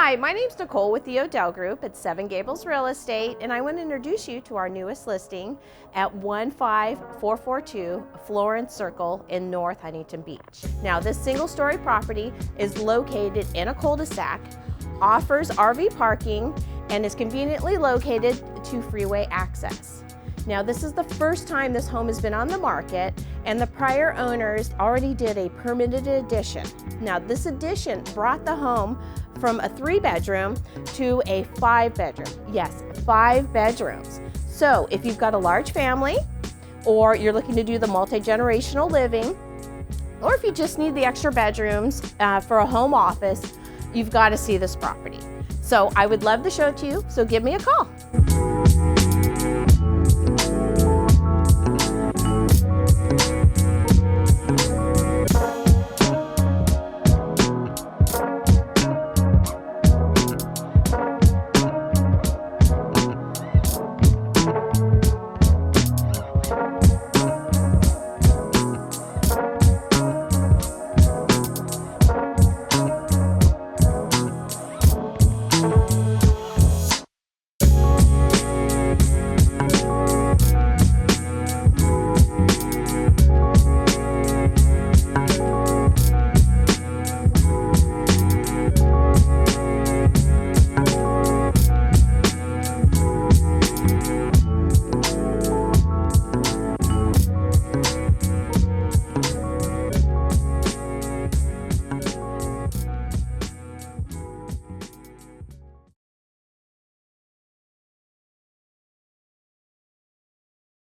Hi, my name's Nicole with the Odell Group at 7 Gables Real Estate, and I want to introduce you to our newest listing at 15442 Florence Circle in North Huntington Beach. Now, this single-story property is located in a cul-de-sac, offers RV parking, and is conveniently located to freeway access. Now, this is the first time this home has been on the market, and the prior owners already did a permitted addition. Now, this addition brought the home from a 3-bedroom to a 5-bedroom. Yes, 5 bedrooms. So if you've got a large family, or you're looking to do the multi-generational living, or if you just need the extra bedrooms for a home office, you've got to see this property. So I would love to show it to you, so give me a call.